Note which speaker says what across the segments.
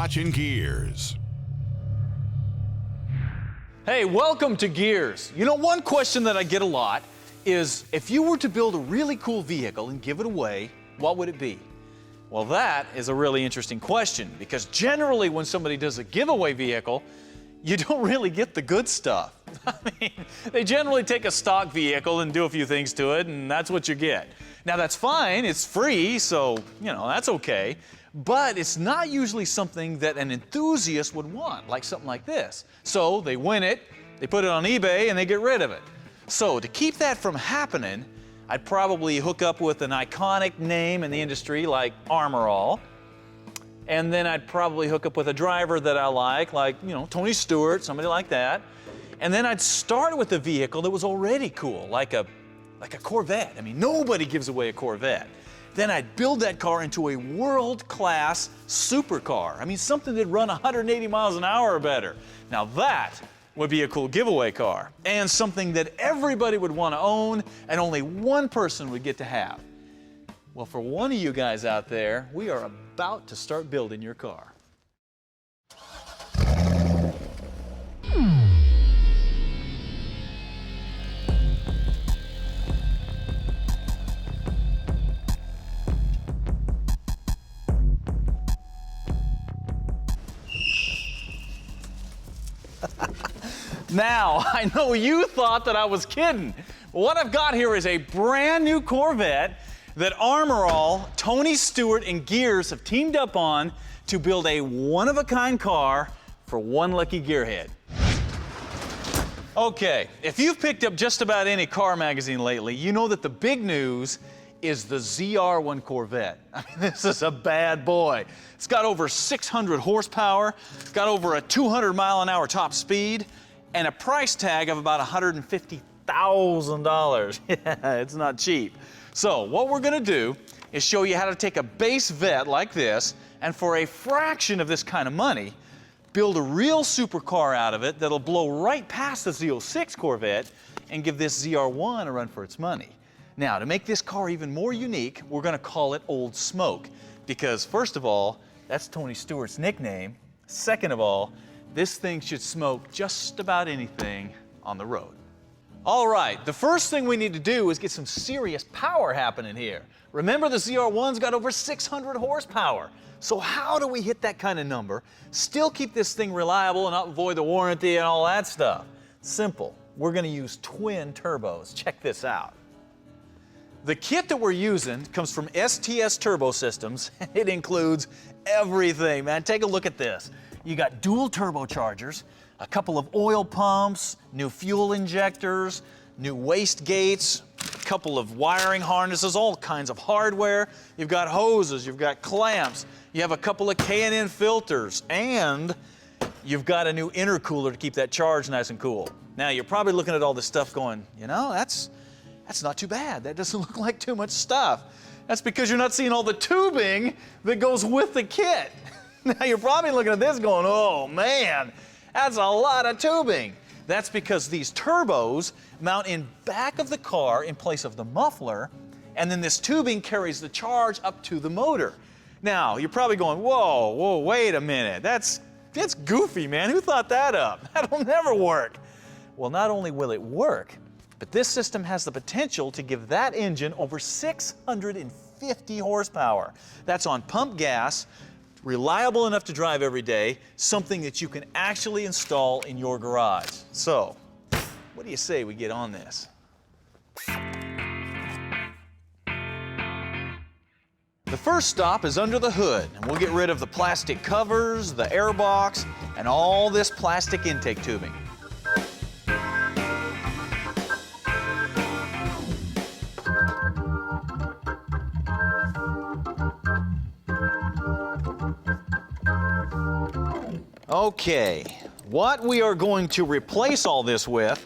Speaker 1: watching Gearz.
Speaker 2: Hey, welcome to Gearz. You know, one question that I get a lot is, if you were to build a really cool vehicle and give it away, what would it be? Well, that is a really interesting question, because generally when somebody does a giveaway vehicle, you don't really get the good stuff. I mean, they generally take a stock vehicle and do a few things to it, and that's what you get. Now, that's fine, it's free, so, you know, that's okay. But it's not usually something that an enthusiast would want, like something like this. So they win it, they put it on eBay, and they get rid of it. So to keep that from happening, I'd probably hook up with an iconic name in the industry like Armor All. And then I'd probably hook up with a driver that I like, you know, Tony Stewart, somebody like that. And then I'd start with a vehicle that was already cool, like a Corvette. I mean, nobody gives away a Corvette. Then I'd build that car into a world-class supercar. I mean, something that'd run 180 miles an hour or better. Now that would be a cool giveaway car, and something that everybody would want to own and only one person would get to have. Well, for one of you guys out there, we are about to start building your car. Now, I know you thought that I was kidding. What I've got here is a brand new Corvette that Armor All, Tony Stewart, and Gearz have teamed up on to build a one-of-a-kind car for one lucky gearhead. Okay, if you've picked up just about any car magazine lately, you know that the big news is the ZR1 Corvette. I mean, this is a bad boy. It's got over 600 horsepower, it's got over a 200-mile-an-hour top speed, and a price tag of about $150,000. Yeah, it's not cheap. So what we're gonna do is show you how to take a base Vette like this, and for a fraction of this kind of money, build a real supercar out of it that'll blow right past the Z06 Corvette and give this ZR1 a run for its money. Now, to make this car even more unique, we're gonna call it Old Smoke, because first of all, that's Tony Stewart's nickname. Second of all, this thing should smoke just about anything on the road. All right, the first thing we need to do is get some serious power happening here. Remember, the ZR1's got over 600 horsepower. So how do we hit that kind of number, still keep this thing reliable and not void the warranty and all that stuff? Simple. We're gonna use twin turbos. Check this out. The kit that we're using comes from STS Turbo Systems. It includes everything, man. Take a look at this. You got dual turbochargers, a couple of oil pumps, new fuel injectors, new waste gates, a couple of wiring harnesses, all kinds of hardware. You've got hoses, you've got clamps, you have a couple of K&N filters, and you've got a new intercooler to keep that charge nice and cool. Now, you're probably looking at all this stuff going, you know, that's not too bad. That doesn't look like too much stuff. That's because you're not seeing all the tubing that goes with the kit. Now, you're probably looking at this going, oh man, that's a lot of tubing. That's because these turbos mount in back of the car in place of the muffler, and then this tubing carries the charge up to the motor. Now, you're probably going, whoa, wait a minute. That's goofy, man. Who thought that up? That'll never work. Well, not only will it work, but this system has the potential to give that engine over 650 horsepower. That's on pump gas, reliable enough to drive every day, something that you can actually install in your garage. So, what do you say we get on this? The first stop is under the hood, and we'll get rid of the plastic covers, the airbox, and all this plastic intake tubing. Okay, what we are going to replace all this with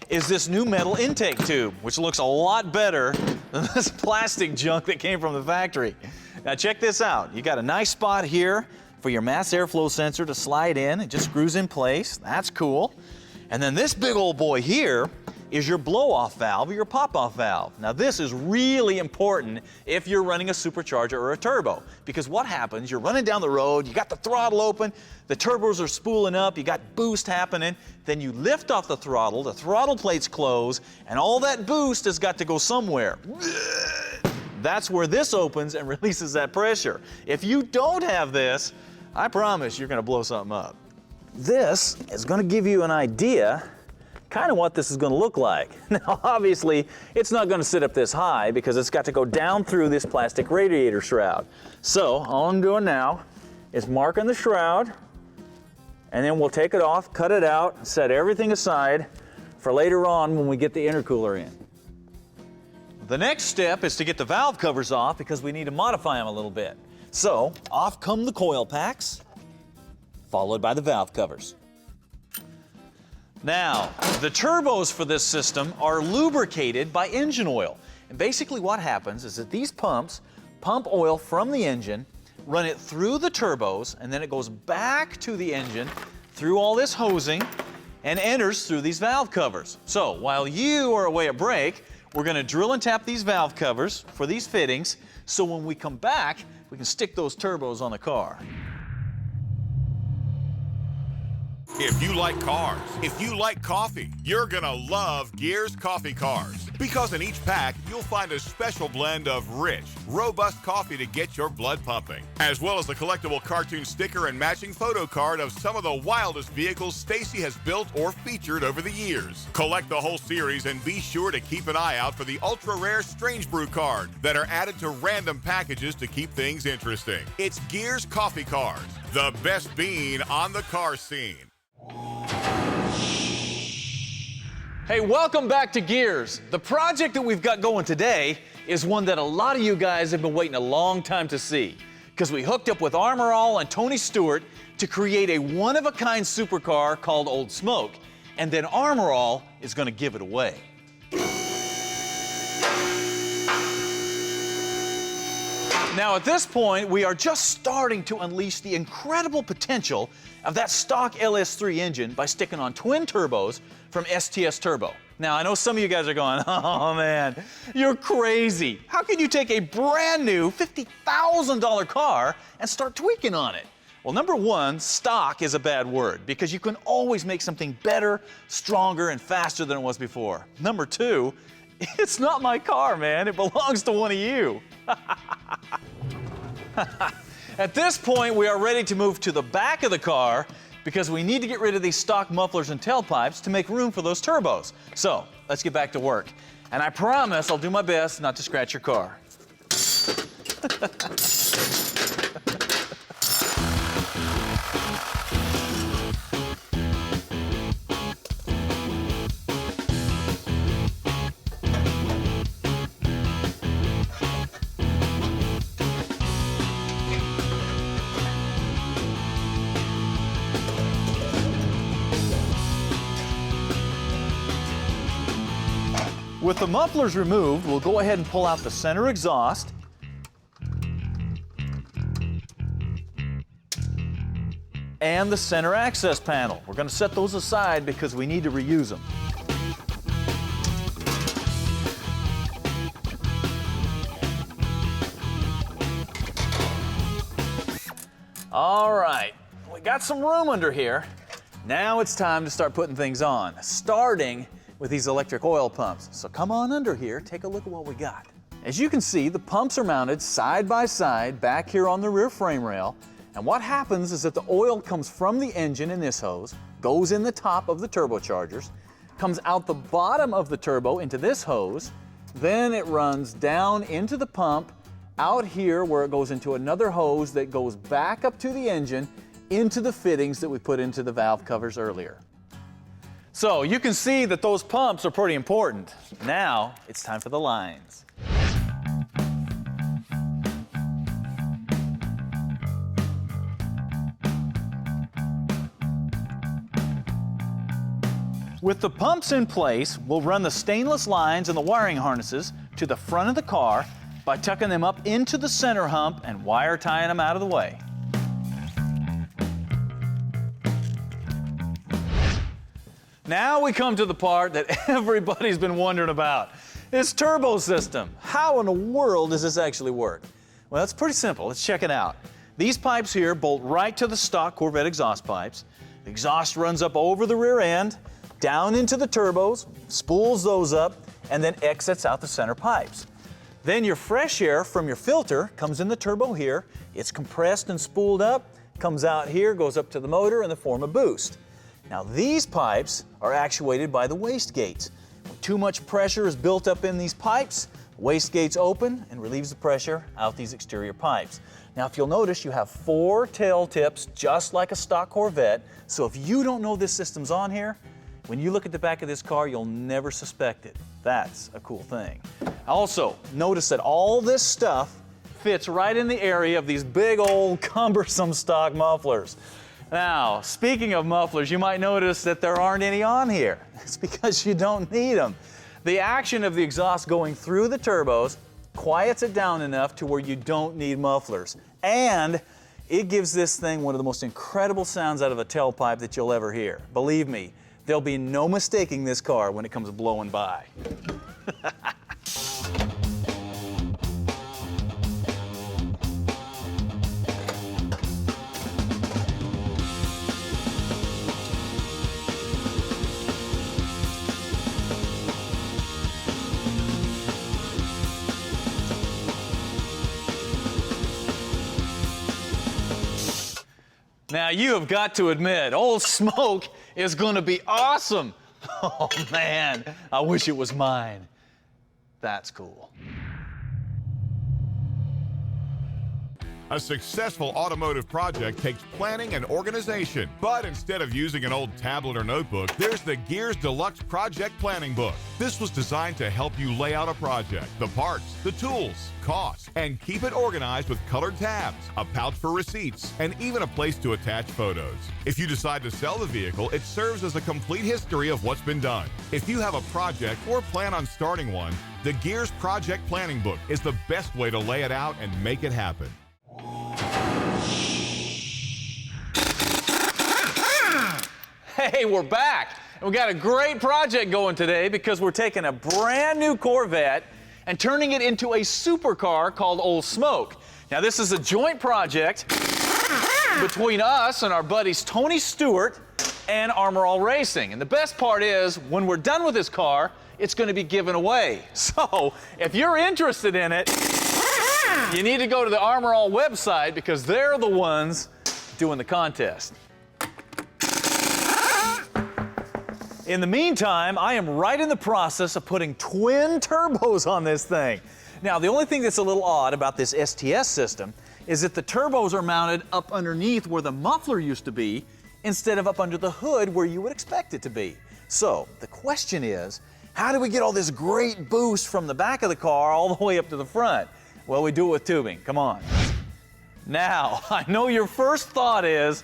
Speaker 2: is this new metal intake tube, which looks a lot better than this plastic junk that came from the factory. Now check this out. You got a nice spot here for your mass airflow sensor to slide in. It just screws in place. That's cool. And then this big old boy here is your blow-off valve or your pop-off valve. Now this is really important if you're running a supercharger or a turbo, because what happens, you're running down the road, you got the throttle open, the turbos are spooling up, you got boost happening, then you lift off the throttle plates close, and all that boost has got to go somewhere. That's where this opens and releases that pressure. If you don't have this, I promise you're gonna blow something up. This is gonna give you an idea kind of what this is going to look like. Now obviously it's not going to sit up this high because it's got to go down through this plastic radiator shroud. So all I'm doing now is marking the shroud, and then we'll take it off, cut it out, set everything aside for later on when we get the intercooler in. The next step is to get the valve covers off because we need to modify them a little bit. So off come the coil packs, followed by the valve covers. Now, the turbos for this system are lubricated by engine oil. And basically what happens is that these pumps pump oil from the engine, run it through the turbos, and then it goes back to the engine through all this hosing and enters through these valve covers. So while you are away at break, we're going to drill and tap these valve covers for these fittings, so when we come back, we can stick those turbos on the car.
Speaker 1: If you like cars, if you like coffee, you're gonna love Gearz coffee cars. Because in each pack, you'll find a special blend of rich, robust coffee to get your blood pumping, as well as a collectible cartoon sticker and matching photo card of some of the wildest vehicles Stacey has built or featured over the years. Collect the whole series and be sure to keep an eye out for the ultra-rare Strange Brew card that are added to random packages to keep things interesting. It's Gearz coffee cars, the best bean on the car scene.
Speaker 2: Hey, welcome back to Gearz. The project that we've got going today is one that a lot of you guys have been waiting a long time to see, because we hooked up with Armor All and Tony Stewart to create a one-of-a-kind supercar called Old Smoke, and then Armor All is going to give it away. Now at this point, we are just starting to unleash the incredible potential of that stock LS3 engine by sticking on twin turbos from STS Turbo. Now I know some of you guys are going, oh man, you're crazy. How can you take a brand new $50,000 car and start tweaking on it? Well, number one, stock is a bad word because you can always make something better, stronger, and faster than it was before. Number two, it's not my car, man. It belongs to one of you. At this point, we are ready to move to the back of the car because we need to get rid of these stock mufflers and tailpipes to make room for those turbos. So let's get back to work. And I promise I'll do my best not to scratch your car. With the mufflers removed, we'll go ahead and pull out the center exhaust. And the center access panel. We're going to set those aside because we need to reuse them. All right, we got some room under here. Now it's time to start putting things on, starting with these electric oil pumps. So come on under here, take a look at what we got. As you can see, the pumps are mounted side by side back here on the rear frame rail. And what happens is that the oil comes from the engine in this hose, goes in the top of the turbochargers, comes out the bottom of the turbo into this hose, then it runs down into the pump, out here where it goes into another hose that goes back up to the engine, into the fittings that we put into the valve covers earlier. So you can see that those pumps are pretty important. Now it's time for the lines. With the pumps in place, we'll run the stainless lines and the wiring harnesses to the front of the car by tucking them up into the center hump and wire tying them out of the way. Now we come to the part that everybody's been wondering about. This turbo system. How in the world does this actually work? Well, it's pretty simple. Let's check it out. These pipes here bolt right to the stock Corvette exhaust pipes. The exhaust runs up over the rear end, down into the turbos, spools those up, and then exits out the center pipes. Then your fresh air from your filter comes in the turbo here. It's compressed and spooled up, comes out here, goes up to the motor in the form of boost. Now these pipes are actuated by the wastegates. When too much pressure is built up in these pipes, the wastegates open and relieves the pressure out these exterior pipes. Now if you'll notice, you have 4 tail tips just like a stock Corvette, so if you don't know this system's on here, when you look at the back of this car, you'll never suspect it. That's a cool thing. Also, notice that all this stuff fits right in the area of these big old cumbersome stock mufflers. Now, speaking of mufflers, you might notice that there aren't any on here. It's because you don't need them. The action of the exhaust going through the turbos quiets it down enough to where you don't need mufflers. And it gives this thing one of the most incredible sounds out of a tailpipe that you'll ever hear. Believe me, there'll be no mistaking this car when it comes blowing by. Now you have got to admit, Old Smoke is going to be awesome. Oh man, I wish it was mine. That's cool.
Speaker 1: A successful automotive project takes planning and organization. But instead of using an old tablet or notebook, there's the Gearz Deluxe Project Planning Book. This was designed to help you lay out a project, the parts, the tools, costs, and keep it organized with colored tabs, a pouch for receipts, and even a place to attach photos. If you decide to sell the vehicle, it serves as a complete history of what's been done. If you have a project or plan on starting one, the Gearz Project Planning Book is the best way to lay it out and make it happen.
Speaker 2: Hey, we're back. And we got a great project going today because we're taking a brand new Corvette and turning it into a supercar called Old Smoke. Now, this is a joint project between us and our buddies Tony Stewart and Armor All Racing. And the best part is, when we're done with this car, it's going to be given away. So, if you're interested in it, you need to go to the Armor All website because they're the ones doing the contest. In the meantime, I am right in the process of putting twin turbos on this thing. Now, the only thing that's a little odd about this STS system is that the turbos are mounted up underneath where the muffler used to be instead of up under the hood where you would expect it to be. So, the question is, how do we get all this great boost from the back of the car all the way up to the front? Well, we do it with tubing. Come on. Now, I know your first thought is,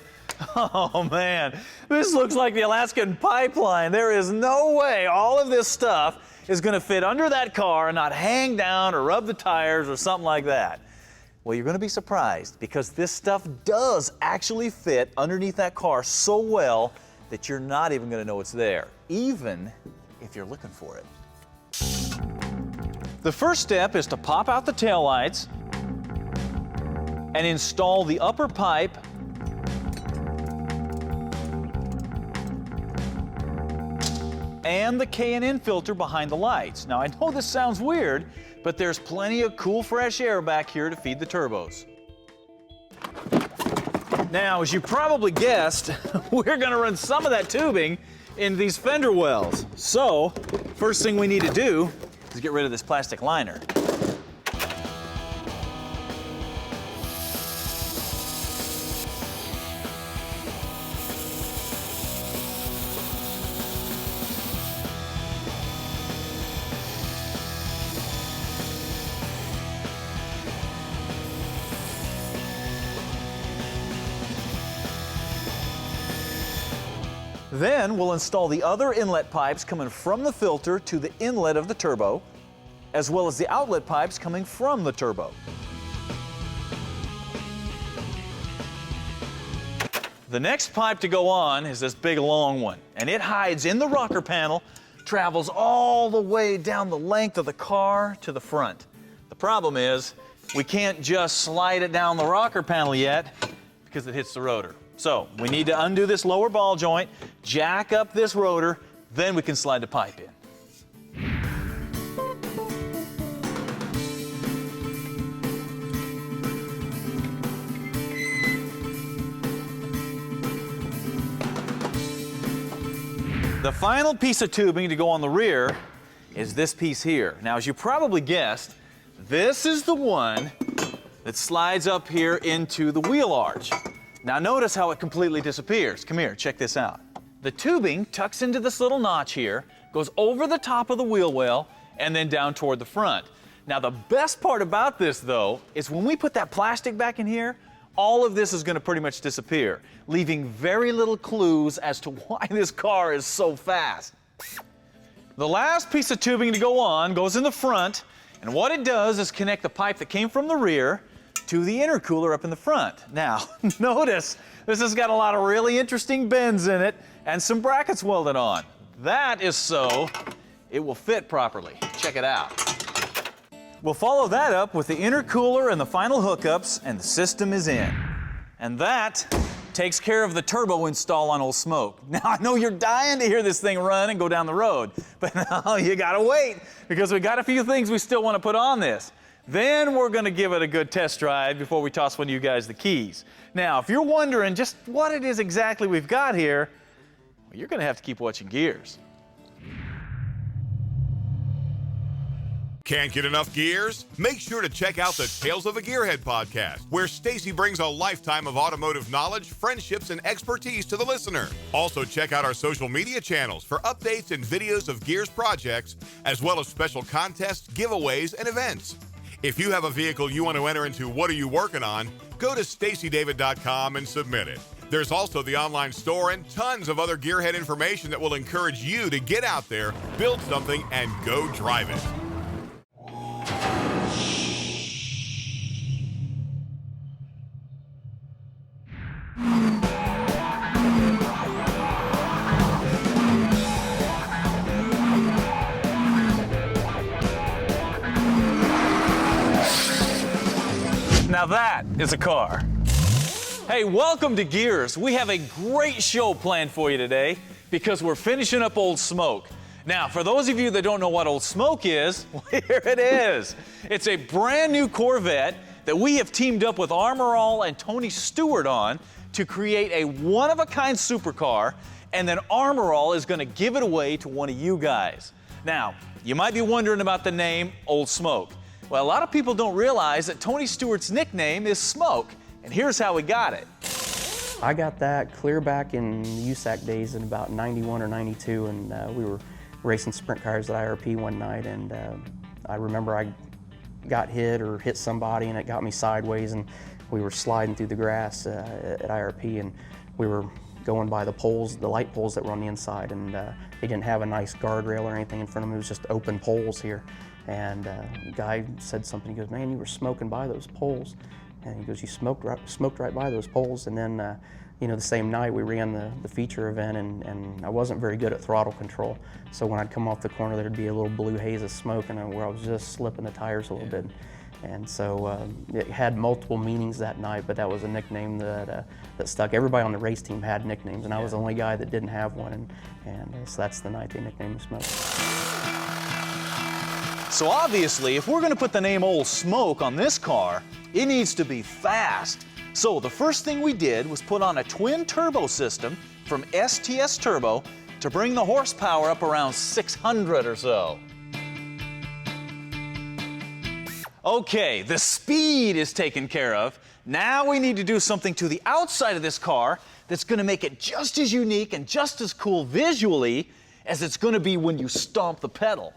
Speaker 2: oh man, this looks like the Alaskan pipeline. There is no way all of this stuff is going to fit under that car and not hang down or rub the tires or something like that. Well, you're going to be surprised because this stuff does actually fit underneath that car so well that you're not even going to know it's there, even if you're looking for it. The first step is to pop out the taillights and install the upper pipe and the K&N filter behind the lights. Now, I know this sounds weird, but there's plenty of cool, fresh air back here to feed the turbos. Now, as you probably guessed, we're gonna run some of that tubing into these fender wells. So, first thing we need to do is get rid of this plastic liner. Then we'll install the other inlet pipes coming from the filter to the inlet of the turbo, as well as the outlet pipes coming from the turbo. The next pipe to go on is this big long one, and it hides in the rocker panel, travels all the way down the length of the car to the front. The problem is we can't just slide it down the rocker panel yet because it hits the rotor. So we need to undo this lower ball joint, jack up this rotor, then we can slide the pipe in. The final piece of tubing to go on the rear is this piece here. Now, as you probably guessed, this is the one that slides up here into the wheel arch. Now notice how it completely disappears. Come here, check this out. The tubing tucks into this little notch here, goes over the top of the wheel well, and then down toward the front. Now the best part about this though, is when we put that plastic back in here, all of this is going to pretty much disappear, leaving very little clues as to why this car is so fast. The last piece of tubing to go on goes in the front, and what it does is connect the pipe that came from the rear to the intercooler up in the front. Now, notice this has got a lot of really interesting bends in it and some brackets welded on. That is so it will fit properly. Check it out. We'll follow that up with the intercooler and the final hookups, and the system is in. And that takes care of the turbo install on Old Smoke. Now, I know you're dying to hear this thing run and go down the road, but now you gotta wait, because we got a few things we still want to put on this. Then we're gonna give it a good test drive before we toss one of you guys the keys. Now, if you're wondering just what it is exactly we've got here, well, you're gonna have to keep watching Gearz.
Speaker 1: Can't get enough Gearz? Make sure to check out the Tales of a Gearhead podcast, where Stacey brings a lifetime of automotive knowledge, friendships, and expertise to the listener. Also, check out our social media channels for updates and videos of Gearz projects, as well as special contests, giveaways, and events. If you have a vehicle you want to enter into What Are You Working On, go to staceydavid.com and submit it. There's also the online store and tons of other Gearhead information that will encourage you to get out there, build something, and go drive it.
Speaker 2: Now that is a car. Hey, welcome to Gearz. We have a great show planned for you today because we're finishing up Old Smoke. Now, for those of you that don't know what Old Smoke is, well, here it is. It's a brand new Corvette that we have teamed up with Armor All and Tony Stewart on to create a one-of-a-kind supercar, and then Armor All is going to give it away to one of you guys. Now, you might be wondering about the name Old Smoke. Well, a lot of people don't realize that Tony Stewart's nickname is Smoke, and here's how we got it.
Speaker 3: I got that clear back in the USAC days in about 91 or 92, and we were racing sprint cars at IRP one night, and I remember I got hit or hit somebody, and it got me sideways, and we were sliding through the grass at IRP, and we were going by the poles, the light poles that were on the inside, and they didn't have a nice guardrail or anything in front of them. It was just open poles here. And the guy said something. He goes, "Man, you were smoking by those poles." And he goes, "You smoked right by those poles." And then, you know, the same night we ran the feature event, and I wasn't very good at throttle control. So when I'd come off the corner, there'd be a little blue haze of smoke, and where I was just slipping the tires a little bit. And so it had multiple meanings that night, but that was a nickname that stuck. Everybody on the race team had nicknames, and I was the only guy that didn't have one. And so that's the night they nicknamed me Smoke.
Speaker 2: So obviously, if we're going to put the name Old Smoke on this car, it needs to be fast. So the first thing we did was put on a twin turbo system from STS Turbo to bring the horsepower up around 600 or so. Okay, the speed is taken care of. Now we need to do something to the outside of this car that's going to make it just as unique and just as cool visually as it's going to be when you stomp the pedal.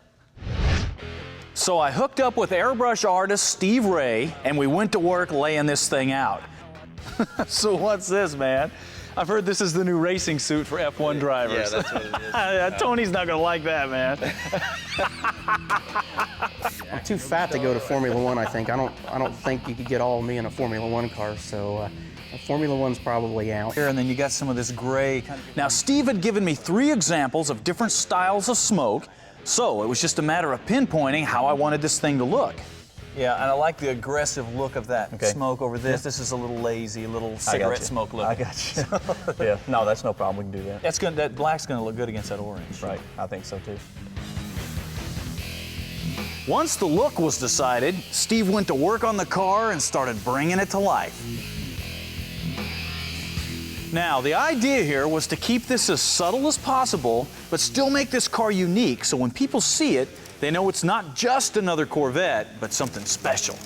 Speaker 2: So I hooked up with airbrush artist Steve Ray, and we went to work laying this thing out. So what's this, man? I've heard this is the new racing suit for F1 drivers.
Speaker 4: Yeah, that's what it is.
Speaker 2: Tony's not gonna like that, man.
Speaker 3: I'm too fat to go to Formula One, I think. I don't think you could get all of me in a Formula One car, so Formula One's probably out.
Speaker 2: Here, and then you got some of this gray. Now, Steve had given me 3 examples of different styles of smoke, so it was just a matter of pinpointing how I wanted this thing to look. Yeah, and I like the aggressive look of that smoke over this. This is a little lazy, a little cigarette smoke look.
Speaker 4: I got you. Yeah, no, that's no problem. We can do that.
Speaker 2: That's good. That black's going to look good against that orange.
Speaker 4: Right, I think so too.
Speaker 2: Once the look was decided, Steve went to work on the car and started bringing it to life. Now, the idea here was to keep this as subtle as possible, but still make this car unique, so when people see it, they know it's not just another Corvette, but something special.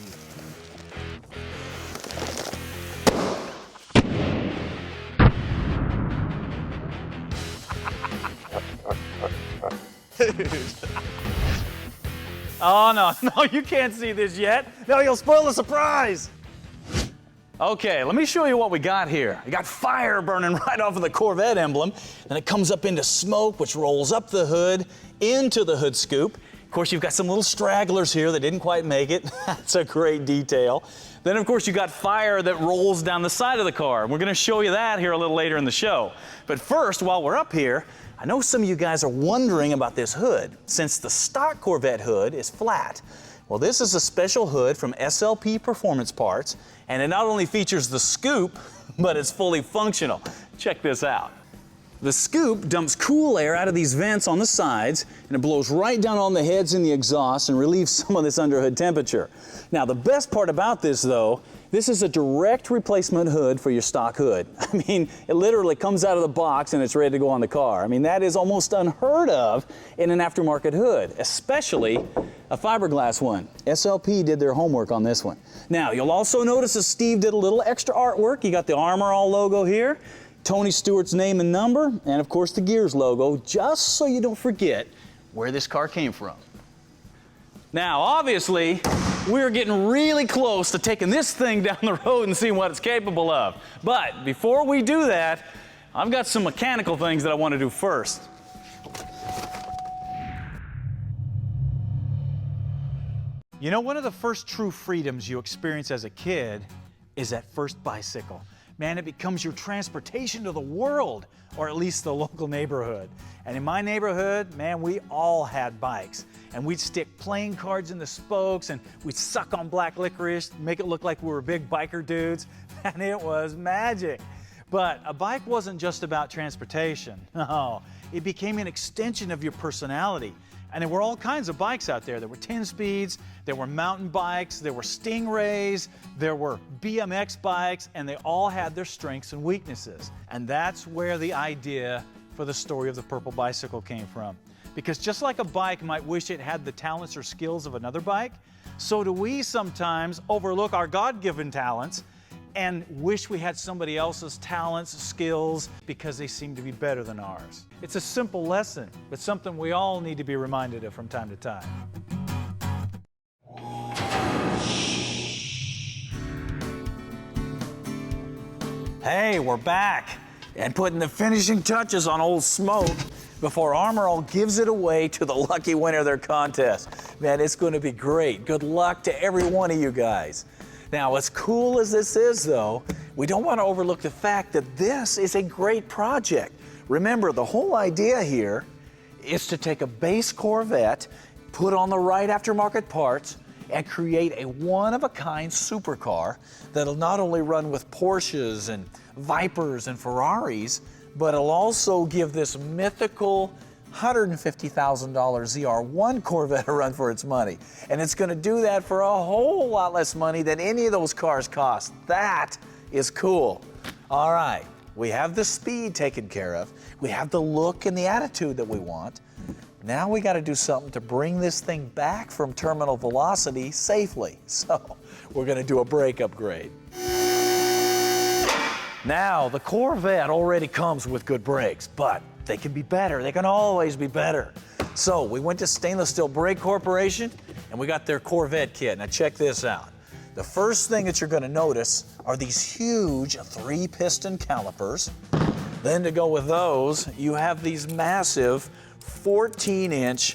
Speaker 2: Oh, no, you can't see this yet. No, you'll spoil the surprise. Okay, let me show you what we got here. We got fire burning right off of the Corvette emblem, then it comes up into smoke, which rolls up the hood into the hood scoop. Of course, you've got some little stragglers here that didn't quite make it. That's a great detail. Then, of course, you got fire that rolls down the side of the car. And we're going to show you that here a little later in the show. But first, while we're up here, I know some of you guys are wondering about this hood, since the stock Corvette hood is flat. Well, this is a special hood from SLP Performance Parts, and it not only features the scoop, but it's fully functional. Check this out. The scoop dumps cool air out of these vents on the sides, and it blows right down on the heads and the exhaust and relieves some of this underhood temperature. Now, the best part about this, though, this is a direct replacement hood for your stock hood. I mean, it literally comes out of the box and it's ready to go on the car. I mean, that is almost unheard of in an aftermarket hood, especially a fiberglass one. SLP did their homework on this one. Now, you'll also notice that Steve did a little extra artwork. You got the Armor All logo here, Tony Stewart's name and number, and of course the Gearz logo, just so you don't forget where this car came from. Now, obviously, we're getting really close to taking this thing down the road and seeing what it's capable of. But before we do that, I've got some mechanical things that I want to do first. You know, one of the first true freedoms you experience as a kid is that first bicycle. Man, it becomes your transportation to the world, or at least the local neighborhood. And in my neighborhood, man, we all had bikes. And we'd stick playing cards in the spokes, and we'd suck on black licorice, make it look like we were big biker dudes, and it was magic. But a bike wasn't just about transportation. No, it became an extension of your personality. And there were all kinds of bikes out there. There were 10 speeds, there were mountain bikes, there were Stingrays, there were BMX bikes, and they all had their strengths and weaknesses. And that's where the idea for the story of the purple bicycle came from. Because just like a bike might wish it had the talents or skills of another bike, so do we sometimes overlook our God-given talents and wish we had somebody else's talents, skills, because they seem to be better than ours. It's a simple lesson, but something we all need to be reminded of from time to time. Hey, we're back and putting the finishing touches on old Smoke before Armor All gives it away to the lucky winner of their contest. Man, it's going to be great. Good luck to every one of you guys. Now, as cool as this is, though, we don't want to overlook the fact that this is a great project. Remember, the whole idea here is to take a base Corvette, put on the right aftermarket parts, and create a one-of-a-kind supercar that'll not only run with Porsches and Vipers and Ferraris, but it'll also give this mythical $150,000 ZR1 Corvette a run for its money. And it's going to do that for a whole lot less money than any of those cars cost. That is cool. All right, we have the speed taken care of. We have the look and the attitude that we want. Now we got to do something to bring this thing back from terminal velocity safely. So we're going to do a brake upgrade. Now, the Corvette already comes with good brakes, but they can be better. They can always be better. So we went to Stainless Steel Brake Corporation and we got their Corvette kit. Now check this out. The first thing that you're going to notice are these huge 3-piston calipers. Then to go with those, you have these massive 14-inch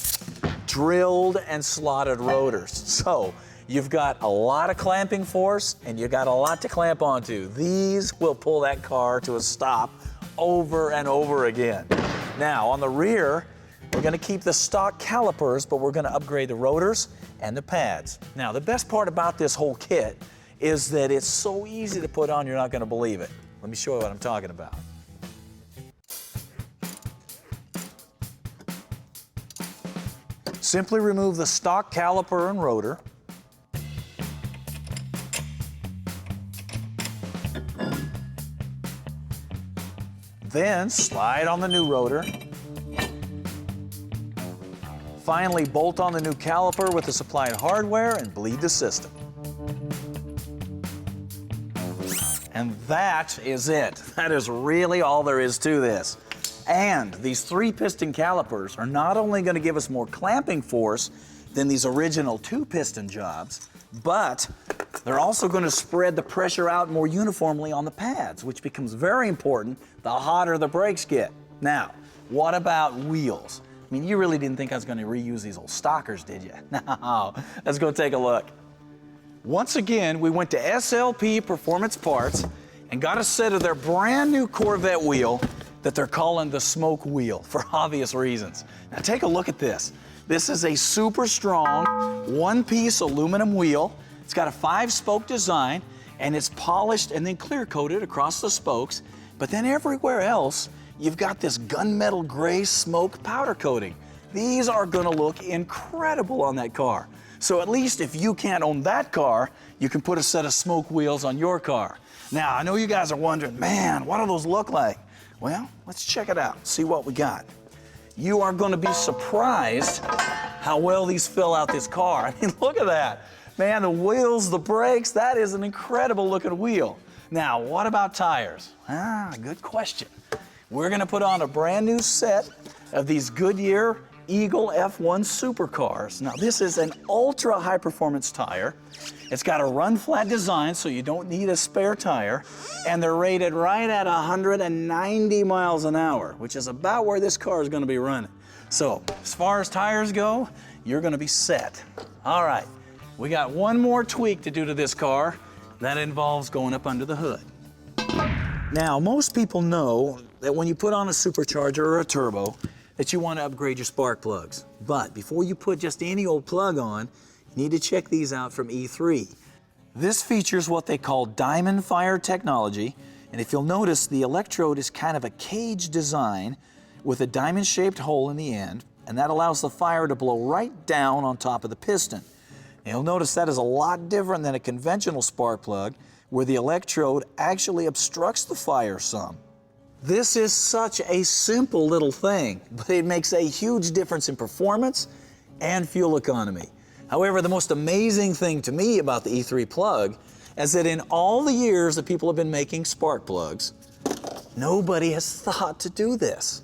Speaker 2: drilled and slotted rotors. So You've got a lot of clamping force and you've got a lot to clamp onto. These will pull that car to a stop over and over again. Now, on the rear, we're gonna keep the stock calipers, but we're gonna upgrade the rotors and the pads. Now, the best part about this whole kit is that it's so easy to put on, you're not gonna believe it. Let me show you what I'm talking about. Simply remove the stock caliper and rotor. Then slide on the new rotor. Finally, bolt on the new caliper with the supplied hardware and bleed the system. And that is it. That is really all there is to this. And these 3-piston calipers are not only going to give us more clamping force than these original 2-piston jobs, but they're also going to spread the pressure out more uniformly on the pads, which becomes very important the hotter the brakes get. Now, what about wheels? I mean, you really didn't think I was going to reuse these old stockers, did you? No, let's go take a look. Once again, we went to SLP Performance Parts and got a set of their brand new Corvette wheel that they're calling the smoke wheel for obvious reasons. Now take a look at this. This is a super strong 1-piece aluminum wheel. It's got a 5-spoke design and it's polished and then clear coated across the spokes. But then everywhere else, you've got this gunmetal gray smoke powder coating. These are gonna look incredible on that car. So at least if you can't own that car, you can put a set of smoke wheels on your car. Now, I know you guys are wondering, man, what do those look like? Well, let's check it out, see what we got. You are gonna be surprised how well these fill out this car. I mean, look at that. Man, the wheels, the brakes, that is an incredible looking wheel. Now, what about tires? Good question. We're gonna put on a brand new set of these Goodyear Eagle F1 supercars. Now, this is an ultra high performance tire. It's got a run flat design, so you don't need a spare tire, and they're rated right at 190 miles an hour, which is about where this car is gonna be running. So, as far as tires go, you're gonna be set. All right, we got one more tweak to do to this car. That involves going up under the hood. Now, most people know that when you put on a supercharger or a turbo, that you want to upgrade your spark plugs. But before you put just any old plug on, you need to check these out from E3. This features what they call diamond fire technology, and if you'll notice, the electrode is kind of a cage design with a diamond-shaped hole in the end, and that allows the fire to blow right down on top of the piston. And you'll notice that is a lot different than a conventional spark plug, where the electrode actually obstructs the fire some. This is such a simple little thing, but it makes a huge difference in performance and fuel economy. However, the most amazing thing to me about the E3 plug is that in all the years that people have been making spark plugs, nobody has thought to do this.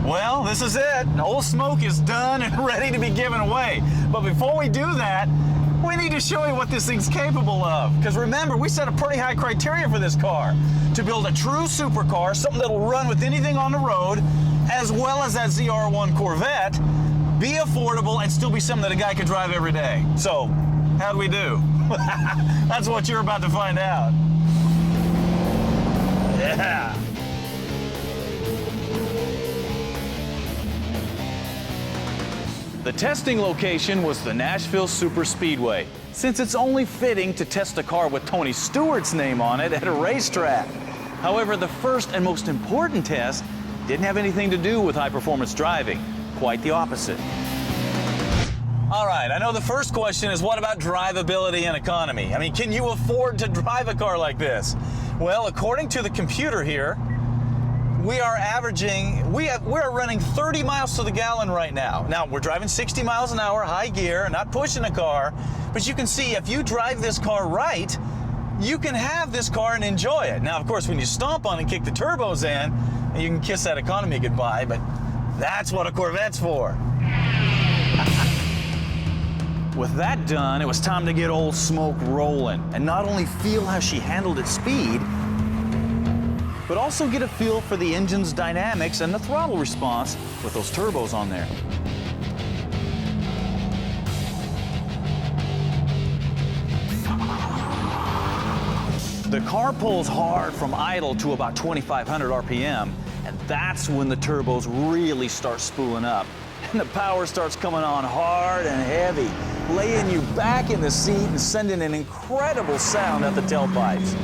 Speaker 2: Well, this is it. Old Smoke is done and ready to be given away. But before we do that, we need to show you what this thing's capable of. Because remember, we set a pretty high criteria for this car. To build a true supercar, something that'll run with anything on the road, as well as that ZR1 Corvette, be affordable and still be something that a guy could drive every day. So, how'd we do? That's what you're about to find out. Yeah. The testing location was the Nashville Super Speedway, since it's only fitting to test a car with Tony Stewart's name on it at a racetrack. However, the first and most important test didn't have anything to do with high-performance driving. Quite the opposite. All right, I know the first question is, what about drivability and economy? I mean, can you afford to drive a car like this? Well, according to the computer here, we are averaging, we're running 30 miles to the gallon right now. Now, we're driving 60 miles an hour, high gear, not pushing a car, but you can see if you drive this car right, you can have this car and enjoy it. Now, of course, when you stomp on and kick the turbos in, you can kiss that economy goodbye, but that's what a Corvette's for. With that done, it was time to get Old Smoke rolling and not only feel how she handled its speed, but also get a feel for the engine's dynamics and the throttle response with those turbos on there. The car pulls hard from idle to about 2,500 RPM, and that's when the turbos really start spooling up. And the power starts coming on hard and heavy, laying you back in the seat and sending an incredible sound at the tailpipes.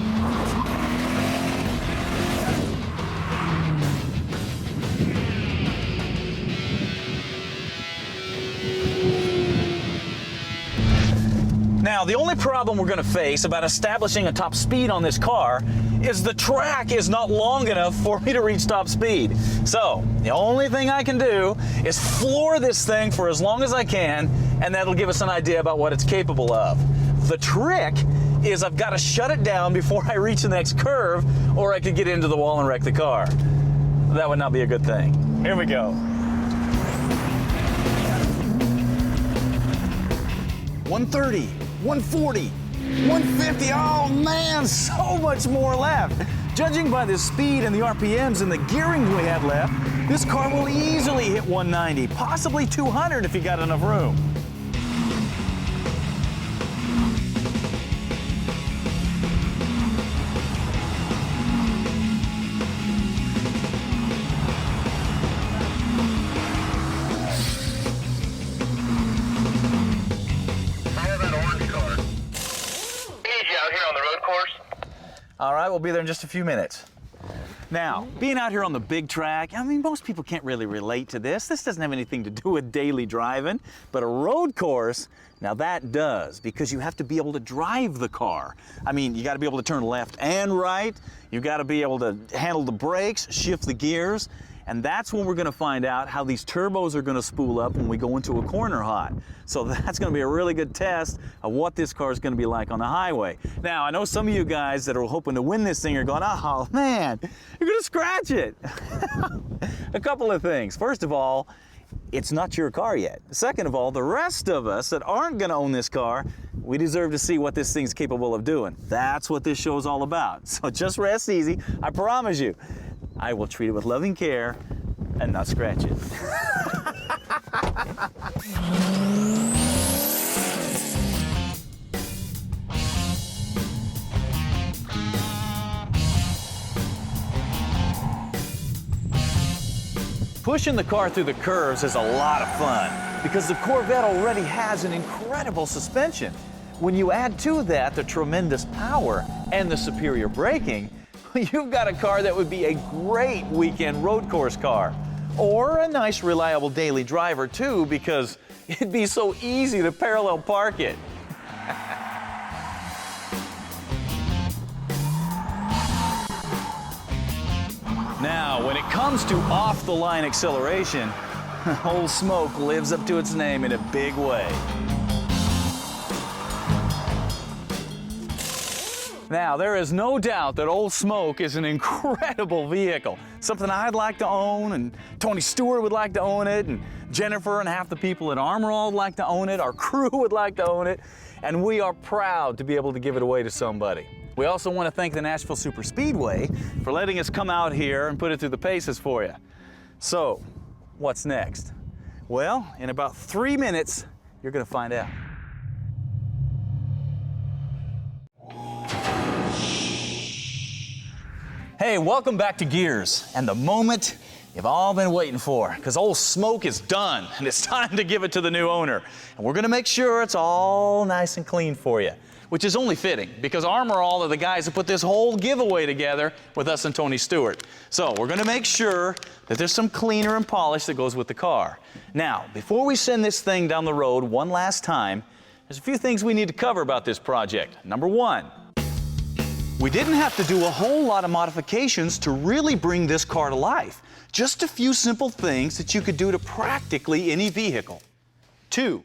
Speaker 2: Now, the only problem we're going to face about establishing a top speed on this car is the track is not long enough for me to reach top speed. So, the only thing I can do is floor this thing for as long as I can, and that'll give us an idea about what it's capable of. The trick is I've got to shut it down before I reach the next curve, or I could get into the wall and wreck the car. That would not be a good thing. Here we go. 130, 140, 150, oh man, so much more left. Judging by the speed and the RPMs and the gearing we have left, this car will easily hit 190, possibly 200 if you got enough room. All right, we'll be there in just a few minutes. Now, being out here on the big track, I mean, most people can't really relate to this. This doesn't have anything to do with daily driving, but a road course, now that does, because you have to be able to drive the car. I mean, you gotta be able to turn left and right, you gotta be able to handle the brakes, shift the gears, and that's when we're gonna find out how these turbos are gonna spool up when we go into a corner hot. So that's gonna be a really good test of what this car is gonna be like on the highway. Now, I know some of you guys that are hoping to win this thing are going, oh man, you're gonna scratch it. A couple of things. First of all, it's not your car yet. Second of all, the rest of us that aren't gonna own this car, we deserve to see what this thing's capable of doing. That's what this show's all about. So just rest easy, I promise you. I will treat it with loving care and not scratch it. Pushing the car through the curves is a lot of fun because the Corvette already has an incredible suspension. When you add to that the tremendous power and the superior braking, you've got a car that would be a great weekend road course car. Or a nice, reliable daily driver too, because it'd be so easy to parallel park it. Now, when it comes to off-the-line acceleration, Old Smoke lives up to its name in a big way. Now, there is no doubt that Old Smoke is an incredible vehicle. Something I'd like to own, and Tony Stewart would like to own it, and Jennifer and half the people at Armor All would like to own it, our crew would like to own it, and we are proud to be able to give it away to somebody. We also want to thank the Nashville Super Speedway for letting us come out here and put it through the paces for you. So, what's next? Well, in about 3 minutes, you're going to find out. Hey, welcome back to Gearz, and the moment you've all been waiting for, because Old Smoke is done, and it's time to give it to the new owner. And we're gonna make sure it's all nice and clean for you, which is only fitting, because Armor All are the guys who put this whole giveaway together with us and Tony Stewart. So we're gonna make sure that there's some cleaner and polish that goes with the car. Now, before we send this thing down the road one last time, there's a few things we need to cover about this project. Number one, We didn't have to do a whole lot of modifications to really bring this car to life. Just a few simple things that you could do to practically any vehicle. 2.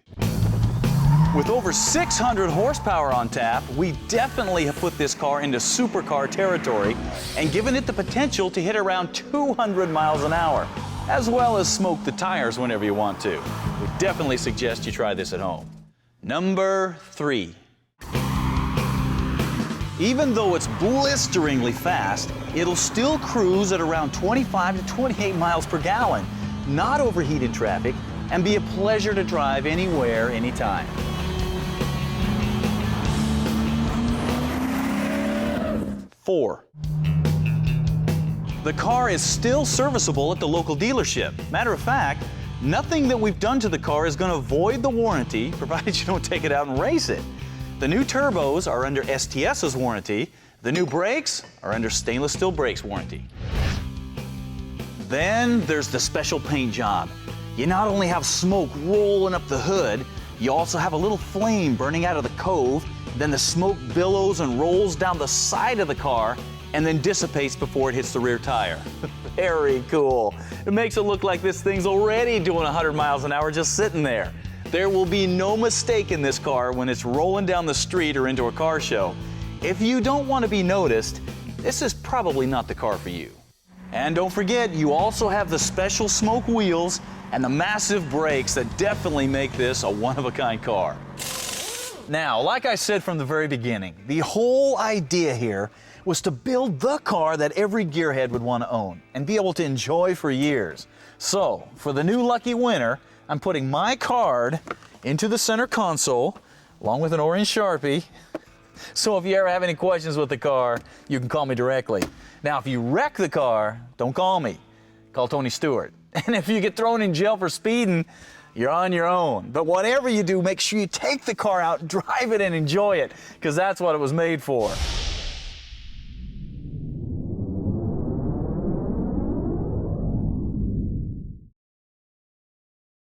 Speaker 2: With over 600 horsepower on tap, we definitely have put this car into supercar territory and given it the potential to hit around 200 miles an hour, as well as smoke the tires whenever you want to. We definitely suggest you try this at home. Number 3. Even though it's blisteringly fast, it'll still cruise at around 25 to 28 miles per gallon, not overheat in traffic, and be a pleasure to drive anywhere, anytime. 4. The car is still serviceable at the local dealership. Matter of fact, nothing that we've done to the car is going to void the warranty, provided you don't take it out and race it. The new turbos are under STS's warranty. The new brakes are under stainless steel brakes warranty. Then there's the special paint job. You not only have smoke rolling up the hood, you also have a little flame burning out of the cove. Then the smoke billows and rolls down the side of the car and then dissipates before it hits the rear tire. Very cool. It makes it look like this thing's already doing 100 miles an hour just sitting there. There will be no mistake in this car when it's rolling down the street or into a car show. If you don't want to be noticed, this is probably not the car for you. And don't forget, you also have the special smoke wheels and the massive brakes that definitely make this a one-of-a-kind car. Now, like I said from the very beginning, the whole idea here was to build the car that every gearhead would want to own and be able to enjoy for years. So, for the new lucky winner, I'm putting my card into the center console, along with an orange Sharpie. So if you ever have any questions with the car, you can call me directly. Now, if you wreck the car, don't call me. Call Tony Stewart. And if you get thrown in jail for speeding, you're on your own. But whatever you do, make sure you take the car out, drive it, and enjoy it, because that's what it was made for.